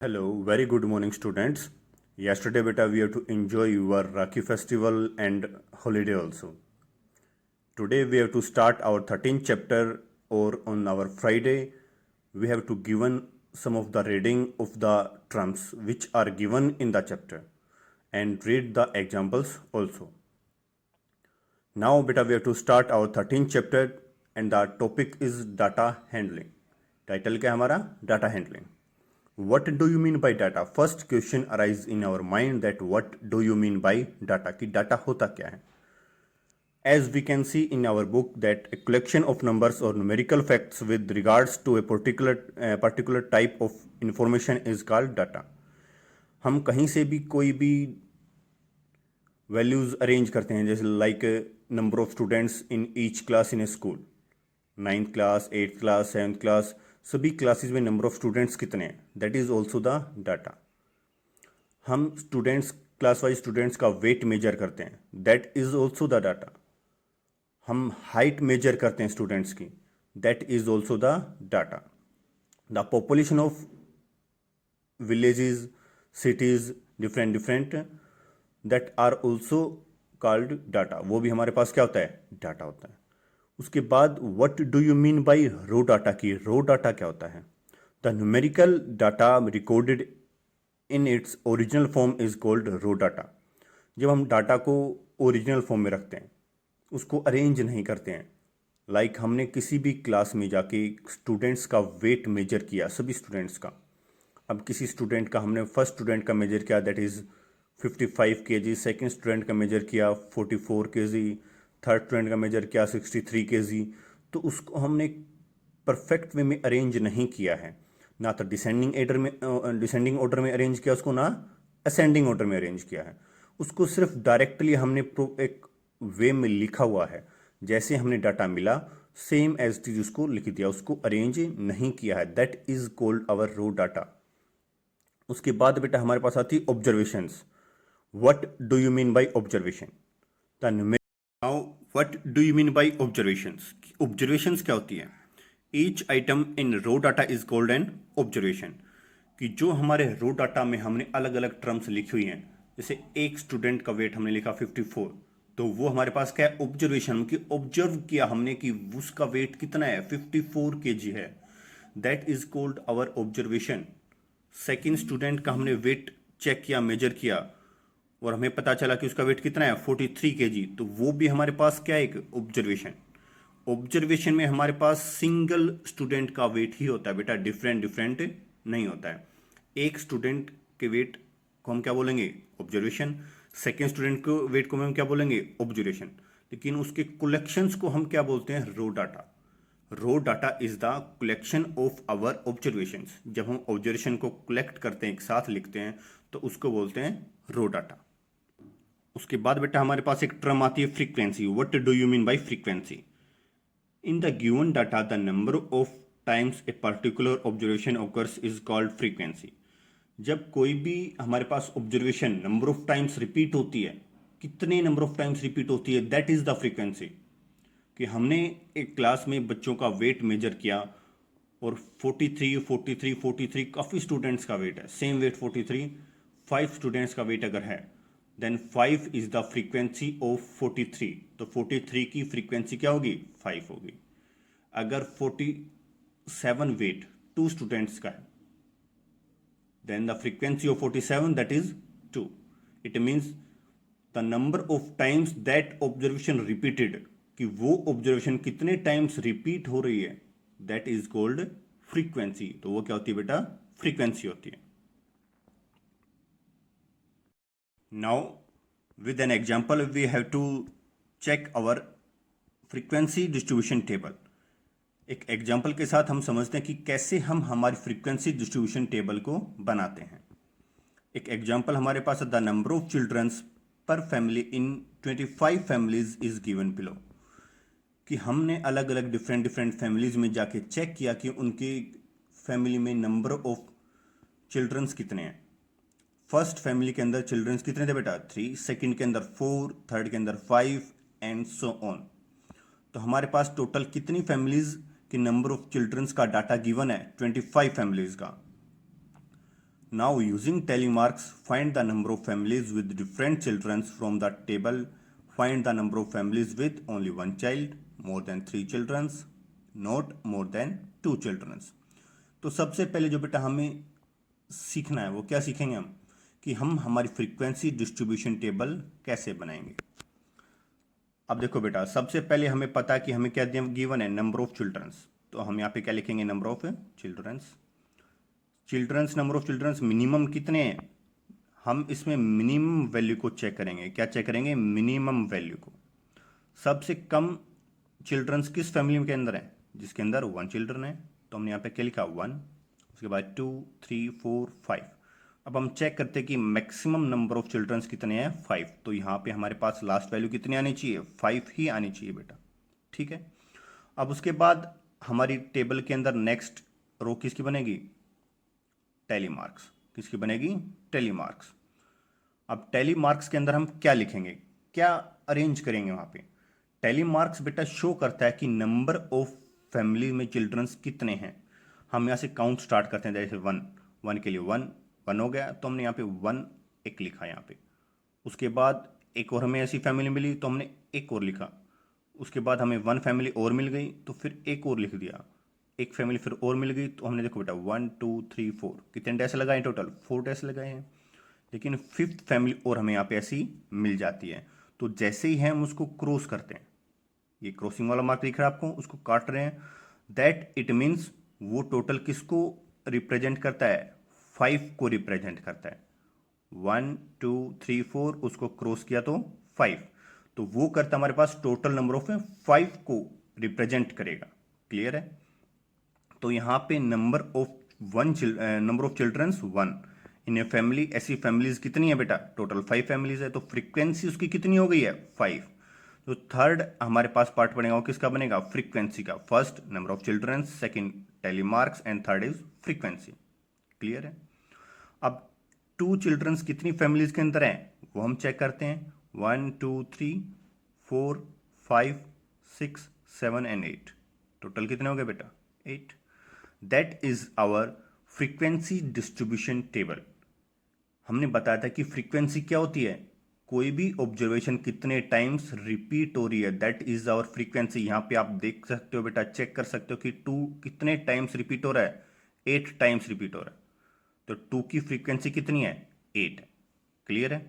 Hello, very good morning, students. Yesterday, beta, we have to enjoy your Rakhi festival and holiday also. Today, we have to start our 13th chapter, or on our Friday, we have to given some of the reading of the terms which are given in the chapter and read the examples also. Now, beta, we have to start our 13th chapter and the topic is data handling. Title क्या है हमारा? Data handling. What do you mean by data? First question arise in our mind that what do you mean by data? कि data होता क्या है? As we can see in our book that a collection of numbers or numerical facts with regards to a particular type of information is called data. हम कहीं से भी कोई भी वैल्यूज अरेंज करते हैं, जैसे like number of students in each class in a school, 9th class, 8th class, 7th class, सभी क्लासेस में नंबर ऑफ स्टूडेंट्स कितने हैं, that is also the data. हम स्टूडेंट्स, क्लास वाइज स्टूडेंट्स का weight measure करते हैं, that is also the data. हम height measure करते हैं स्टूडेंट्स की, that is also the data. The population of villages, cities, different that are also called data. वो भी हमारे पास क्या होता है? डाटा होता है. उसके बाद what do you mean by raw data की रो डाटा क्या होता है? The numerical data recorded in its original form is called raw data. जब हम डाटा को ओरिजिनल फॉर्म में रखते हैं, उसको अरेंज नहीं करते हैं, लाइक हमने किसी भी क्लास में जाके स्टूडेंट्स का वेट मेजर किया, सभी स्टूडेंट्स का. अब किसी स्टूडेंट का हमने फर्स्ट स्टूडेंट का मेजर किया, that is 55 kg, second student का मेजर किया 44 kg, थर्ड स्टूडेंट का मेजर किया 63 kg. तो उसको हमने परफेक्ट वे में अरेंज नहीं किया है, ना तो डिसेंडिंग ऑर्डर में अरेंज किया उसको, ना असेंडिंग ऑर्डर में अरेंज किया है. उसको सिर्फ डायरेक्टली हमने एक वे में लिखा हुआ है, जैसे हमने डाटा मिला सेम एज इट इज उसको लिख दिया, उसको अरेंज नहीं किया है. That is called our raw data. उसके बाद बेटा हमारे पास आती है observations. What do you mean by observation? Now what do you mean by observations? Observations क्या होती है? Each item in raw data is called an observation. कि जो हमारे रो डाटा में हमने अलग अलग टर्म्स लिखी हुई हैं, जैसे एक स्टूडेंट का वेट हमने लिखा 54, तो वो हमारे पास क्या है? ऑब्जर्वेशन. कि ऑब्जर्व किया हमने कि उसका वेट कितना है, 54 kg है, that is called our observation. Second student का हमने वेट चेक किया, मेजर किया, और हमें पता चला कि उसका वेट कितना है, 43 kg, तो वो भी हमारे पास क्या है? एक ऑब्जर्वेशन. ऑब्जर्वेशन में हमारे पास सिंगल स्टूडेंट का वेट ही होता है बेटा, डिफरेंट नहीं होता है. एक स्टूडेंट के वेट को हम क्या बोलेंगे? ऑब्जर्वेशन. सेकेंड स्टूडेंट को वेट को हम क्या बोलेंगे? ऑब्जर्वेशन. लेकिन उसके कलेक्शंस को हम क्या बोलते हैं? Raw data. Raw data is the collection of our observations. जब हम ऑब्जर्वेशन को कलेक्ट करते हैं, एक साथ लिखते हैं, तो उसको बोलते हैं रो डाटा. उसके बाद बेटा हमारे पास एक टर्म आती है frequency. What do you mean by frequency? In the given data the number of times a particular observation occurs is called frequency. जब कोई भी हमारे पास observation number of times repeat होती है, कितने नंबर ऑफ टाइम्स रिपीट होती है, दैट इज द फ्रीक्वेंसी. कि हमने एक क्लास में बच्चों का वेट मेजर किया और 43 काफ़ी स्टूडेंट्स का वेट है, सेम वेट 43, 5 स्टूडेंट्स का वेट अगर है, then 5 is the frequency of 43. तो 43 की फ्रीक्वेंसी क्या होगी? 5 होगी. अगर 47 वेट 2 स्टूडेंट्स का है, then the frequency of 47 that is 2. It means the number of times that observation repeated, कि वो ऑब्जर्वेशन कितने टाइम्स रिपीट हो रही है, दैट इज कॉल्ड फ्रीक्वेंसी. तो वो क्या होती है बेटा? फ्रीक्वेंसी होती है. Now with an example we have to check our frequency distribution table. एक एग्जाम्पल के साथ हम समझते हैं कि कैसे हम हमारी फ्रीक्वेंसी डिस्ट्रीब्यूशन टेबल को बनाते हैं. एक एग्जाम्पल हमारे पास है, द नंबर ऑफ चिल्ड्रंस पर family in 25 families is given below. कि हमने अलग अलग डिफरेंट फैमिलीज में जाके चेक किया कि उनके फैमिली में नंबर ऑफ चिल्ड्रंस कितने हैं. फर्स्ट फैमिली के अंदर चिल्ड्रंस कितने थे बेटा? 3, सेकंड के अंदर 4, थर्ड के अंदर 5 एंड सो ऑन. तो हमारे पास टोटल कितनी फैमिलीज के नंबर ऑफ चिल्ड्रंस का डाटा गिवन है? 25 फैमिलीज का. Now using telemarks, find the number of families with different children from the table. Find the number of families with only one child, more than 3 children, not more than 2 children. तो सबसे पहले जो बेटा हमें सीखना है वो क्या सीखेंगे हम कि हम हमारी फ्रीक्वेंसी डिस्ट्रीब्यूशन टेबल कैसे बनाएंगे। अब देखो बेटा, सबसे पहले हमें पता है कि हमें क्या गिवन है, नंबर ऑफ चिल्ड्रंस। तो हम यहाँ पे क्या लिखेंगे, number of childrens. Childrens, number of childrens minimum कितने हैं, हम इसमें मिनिमम वैल्यू को चेक करेंगे। क्या चेक करेंगे, मिनिमम वैल्यू को। सबसे कम चिल्ड्रंस किस फैमिली के अंदर है, जिसके अंदर 1 चिल्ड्रन है। तो हमने यहाँ पे क्या लिखा, 1, उसके बाद 2, 3, 4, 5। अब हम चेक करते हैं कि मैक्सिमम नंबर ऑफ चिल्ड्रंस कितने हैं, 5। तो यहाँ पे हमारे पास लास्ट वैल्यू कितनी आनी चाहिए, 5 ही आनी चाहिए बेटा, ठीक है। अब उसके बाद हमारी टेबल के अंदर नेक्स्ट रो किसकी बनेगी, टेलीमार्क्स। किसकी बनेगी, टेलीमार्क्स। अब टेलीमार्क्स के अंदर हम क्या लिखेंगे, क्या अरेंज करेंगे वहाँ पे। टेलीमार्क्स बेटा शो करता है कि नंबर ऑफ फैमिली में चिल्ड्रंस कितने हैं। हम यहाँ से काउंट स्टार्ट करते हैं, जैसे 1 के लिए 1 हो गया, तो हमने यहाँ पे 1 एक लिखा यहाँ पे। उसके बाद एक और हमें ऐसी फैमिली मिली तो हमने एक और लिखा। उसके बाद हमें 1 फैमिली और मिल गई तो फिर एक और लिख दिया। एक फैमिली फिर और मिल गई तो हमने देखो बेटा 1 2 3 4 कितने डैश लगाए, टोटल 4 डैश लगाए हैं। लेकिन 5th फैमिली और हमें यहाँ पे ऐसी मिल जाती है। तो जैसे ही है हम उसको क्रॉस करते हैं, ये क्रॉसिंग वाला मार्क दिख रहा है आपको, उसको काट रहे हैं, दैट इट मीन्स वो टोटल किसको रिप्रेजेंट करता है, 5 को रिप्रेजेंट करता है। 1 2 3 4 उसको क्रॉस किया तो 5, तो वो करता हमारे पास टोटल नंबर ऑफ 5 को रिप्रेजेंट करेगा। क्लियर है। तो यहाँ पे number of childrens 1 in a family, ऐसी फैमिलीज कितनी है बेटा, टोटल 5 फैमिलीज है। तो फ्रीक्वेंसी उसकी कितनी हो गई है, 5। तो थर्ड हमारे पास पार्ट बनेगा, वो किसका बनेगा, फ्रीक्वेंसी का। First number of childrens, second tally marks and third is frequency. Clear है। अब 2 चिल्ड्रंस कितनी फैमिलीज के अंदर हैं वो हम चेक करते हैं। 1 2 3 4 5 6 7 एंड 8, टोटल कितने हो गए बेटा, 8। That is our frequency distribution table. हमने बताया था कि फ्रीक्वेंसी क्या होती है, कोई भी ऑब्जर्वेशन कितने टाइम्स रिपीट हो रही है, दैट इज आवर फ्रीक्वेंसी। यहाँ पे आप देख सकते हो बेटा, चेक कर सकते हो कि 2 कितने टाइम्स रिपीट हो रहा है, 8 टाइम्स रिपीट हो रहा है। तो 2 की फ्रीक्वेंसी कितनी है, 8। क्लियर है।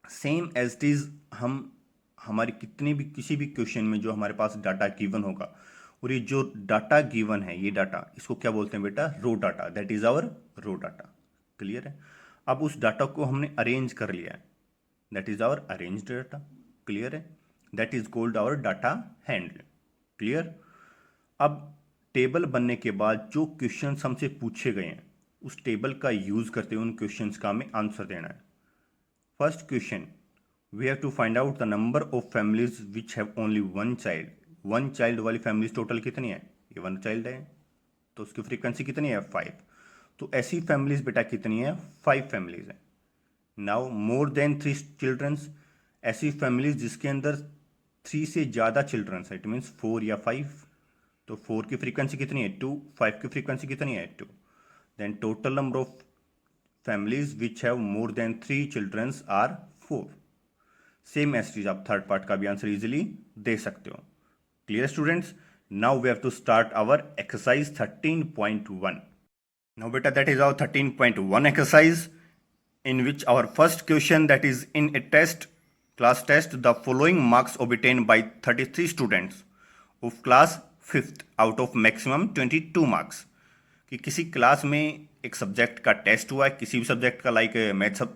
सेम एज इट इज हम हमारी कितने भी किसी भी क्वेश्चन में जो हमारे पास डाटा गिवन होगा, और ये जो डाटा गिवन है, ये डाटा इसको क्या बोलते हैं बेटा, raw data. That is our raw data. Clear है। अब उस डाटा को हमने अरेंज कर लिया है, that is our arrange data. Clear है। That is called our data handle. Clear. अब टेबल बनने के बाद जो क्वेश्चंस हमसे पूछे गए हैं, उस टेबल का यूज करते हुए उन क्वेश्चंस का हमें आंसर देना है। First question, we have to find out the number of families which have only 1 child. 1 child वाली फैमिलीज टोटल कितनी है, ये 1 चाइल्ड है, तो उसकी फ्रीक्वेंसी कितनी है, 5। तो ऐसी फैमिलीज बेटा कितनी है, 5 फैमिलीज है। नाउ मोर देन 3 चिल्ड्रंस, ऐसी फैमिलीज जिसके अंदर 3 से ज़्यादा चिल्ड्रंस है, इट मीन्स 4 या 5। तो 4 की फ्रीक्वेंसी कितनी है, 2। 5 की फ्रीक्वेंसी कितनी है, 2। Then total number of families which have more than 3 childrens are 4। Same as आप थर्ड पार्ट का भी आंसर इजिली दे सकते हो। Clear students. Now we have to start our exercise 13.1। Now बेटा that is our 13.1 exercise, in which our first question, that is in a test, class test, the following marks obtained by 33 students of class 5th out of maximum 22 marks। कि किसी class में एक subject का test हुआ है, किसी भी subject का, लाइक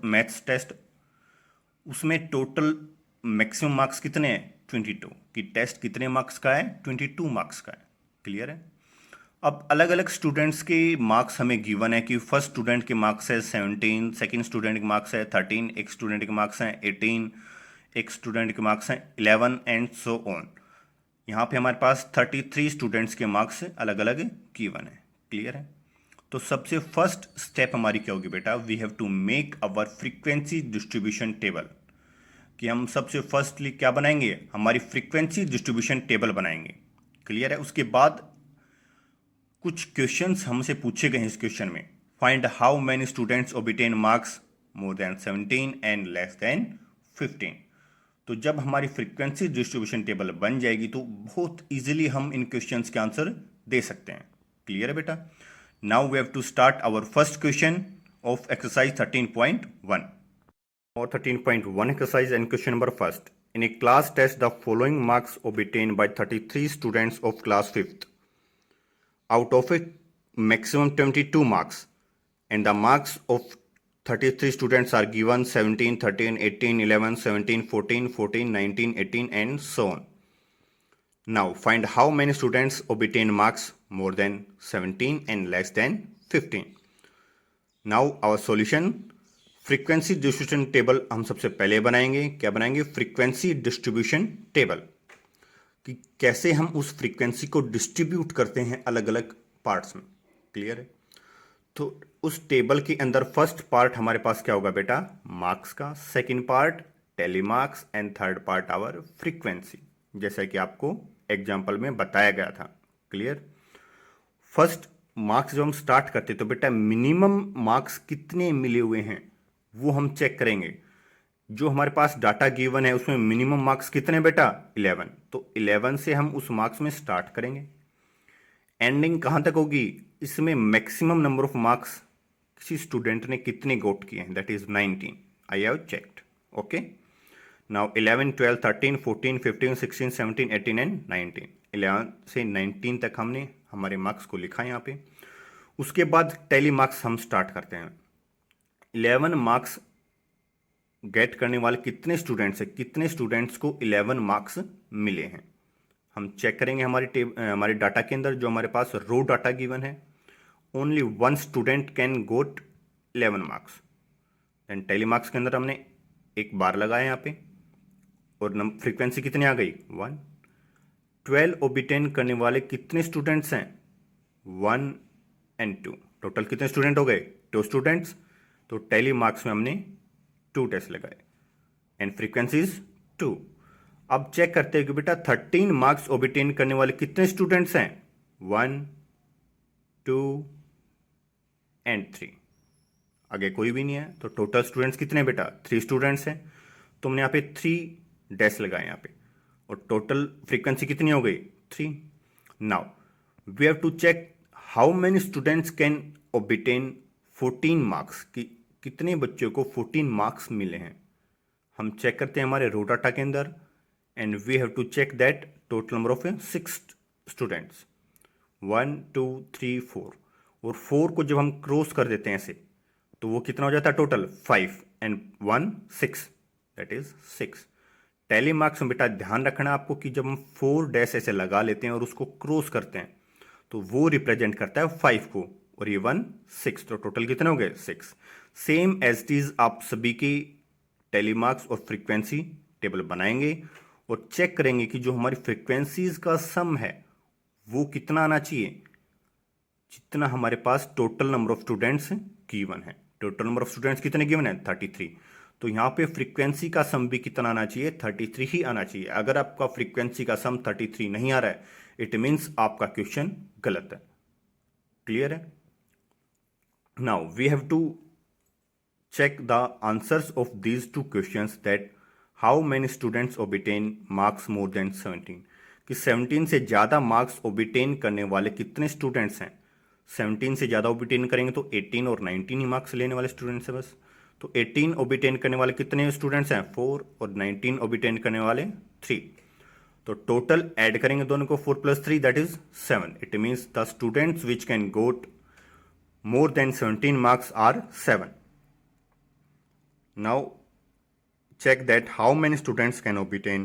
मैथ्स टेस्ट, उसमें टोटल मैक्सिमम मार्क्स कितने हैं, 22। कि टेस्ट कितने मार्क्स का है, 22 मार्क्स का है। क्लियर है। अब अलग अलग स्टूडेंट्स के मार्क्स हमें गिवन है कि फर्स्ट स्टूडेंट के मार्क्स है 17, सेकंड स्टूडेंट के मार्क्स है 13, एक स्टूडेंट के मार्क्स हैं 18, एक स्टूडेंट के मार्क्स हैं 11 एंड सो ऑन। यहाँ पे हमारे पास 33 स्टूडेंट्स के मार्क्स अलग अलग गिवन है। क्लियर है। तो सबसे फर्स्ट स्टेप हमारी क्या होगी बेटा, we have to make our frequency distribution table. कि हम सबसे फर्स्टली क्या बनाएंगे, हमारी फ्रीक्वेंसी डिस्ट्रीब्यूशन टेबल बनाएंगे। क्लियर है। उसके बाद कुछ क्वेश्चंस हमसे पूछे गए हैं इस क्वेश्चन में। Find how many students obtain marks more than 17 and less than 15। तो जब हमारी फ्रीक्वेंसी डिस्ट्रीब्यूशन टेबल बन जाएगी तो बहुत इजीली हम इन क्वेश्चंस के आंसर दे सकते हैं। क्लियर है बेटा? Now we have to start our first question of exercise 13.1 or 13.1 exercise, and question number first. In a class test, the following marks obtained by 33 students of class 5th out of a maximum 22 marks, and the marks of 33 students are given 17, 13, 18, 11, 17, 14, 14, 19, 18 and so on. Now find how many students obtain marks more than 17 and less than 15. Now our solution, frequency distribution table हम सबसे पहले बनाएंगे। क्या बनाएंगे? Frequency distribution table, कि कैसे हम उस फ्रीक्वेंसी को डिस्ट्रीब्यूट करते हैं अलग अलग पार्ट्स में। क्लियर है? तो उस टेबल के अंदर फर्स्ट पार्ट हमारे पास क्या होगा बेटा? मार्क्स का, second part tally marks and third part our frequency, जैसा कि आपको एग्जाम्पल में बताया गया था। क्लियर? फर्स्ट मार्क्स जब हम स्टार्ट करते तो बेटा मिनिमम मार्क्स कितने मिले हुए हैं वो हम चेक करेंगे। जो हमारे पास डाटा गिवन है उसमें मिनिमम मार्क्स कितने बेटा? 11। तो 11 से हम उस मार्क्स में स्टार्ट करेंगे। एंडिंग कहां तक होगी? इसमें मैक्सिमम नंबर ऑफ मार्क्स किसी स्टूडेंट ने कितने गोट किए हैं, that is 19। I have checked. Okay, now 11, 12, 13, 14, 15, 16, 17, 18 and 19। 11 से 19 तक हमने हमारे मार्क्स को लिखा यहाँ पे। उसके बाद टेली मार्क्स हम स्टार्ट करते हैं। 11 मार्क्स गेट करने वाले कितने स्टूडेंट्स हैं, कितने स्टूडेंट्स को 11 मार्क्स मिले हैं, हम चेक करेंगे हमारे डाटा के अंदर। जो हमारे पास रो डाटा गिवन है, only one student can got 11 marks. Then tally marks के अंदर हमने एक बार लगाया यहाँ पे, और फ्रीक्वेंसी कितनी आ गई? 1। 12 ओबिटेन करने वाले कितने स्टूडेंट्स हैं? 1 एंड 2। टोटल कितने स्टूडेंट हो गए? 2 स्टूडेंट्स। तो टेली मार्क्स में हमने 2 टेस्ट लगाए एंड फ्रीक्वेंसीज 2। अब चेक करते हैं कि बेटा 13 मार्क्स ओबिटेन करने वाले कितने स्टूडेंट्स हैं? 1, 2 एंड 3। आगे कोई भी नहीं है, तो टोटल स्टूडेंट्स कितने बेटा? 3 स्टूडेंट्स हैं। तो हमने यहाँ पे 3 डैश लगाए यहाँ पे, और टोटल फ्रीक्वेंसी कितनी हो गई? 3। Now we have to check how many students can obtain 14 marks, कि कितने बच्चों को 14 मार्क्स मिले हैं। हम चेक करते हैं हमारे रो डाटा के अंदर, and we have to check that total number of 6 students, 1, 2, 3, 4। और 4 को जब हम क्रॉस कर देते हैं ऐसे, तो वो कितना हो जाता है total? 5 and 1 6, that is 6। Tally marks में बेटा ध्यान रखना आपको कि जब हम 4 डैश ऐसे लगा लेते हैं और उसको क्रॉस करते हैं तो वो रिप्रेजेंट करता है 5 को, और ये 1 6। तो टोटल कितने हो गए? 6। सेम एज इट इज आप सभी की टेली मार्क्स और फ्रीक्वेंसी टेबल बनाएंगे और चेक करेंगे कि जो हमारी फ्रीक्वेंसीज का सम है वो कितना आना चाहिए, जितना हमारे पास total number of students given है। टोटल नंबर ऑफ स्टूडेंट्स कितने गिवन है? 33। तो यहाँ पे फ्रीक्वेंसी का सम भी कितना आना चाहिए? 33 ही आना चाहिए। अगर आपका फ्रीक्वेंसी का सम 33 नहीं आ रहा है, इट मीन्स आपका क्वेश्चन गलत है। क्लियर है? Now we have to check the answers of these two questions, that how many students obtain marks more than 17, कि 17 से ज़्यादा मार्क्स ओबिटेन करने वाले कितने स्टूडेंट्स हैं। 17 से ज़्यादा ओबिटेन करेंगे तो 18 और 19 ही मार्क्स लेने वाले स्टूडेंट्स हैं बस। तो 18 ओबिटेन करने वाले कितने स्टूडेंट्स हैं? 4, और 19 ओबिटेन करने वाले 3। तो टोटल ऐड करेंगे दोनों को, 4 + 3 that is 7। It means the students which can got more than 17 marks are 7। Now check that how many students can obtain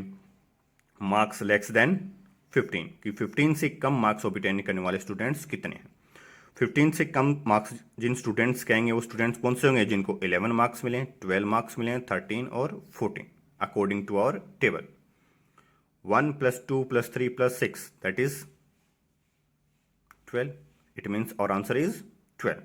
marks less than 15, कि 15 से कम मार्क्स obtain करने वाले स्टूडेंट्स कितने हैं। 15 से कम मार्क्स जिन स्टूडेंट्स कहेंगे वो स्टूडेंट्स कौन से होंगे? जिनको 11 मार्क्स मिले, 12 मार्क्स मिले, 13 और 14 according to our table. 1 + 2 + 3 + 6 that is 12. It means our answer is 12.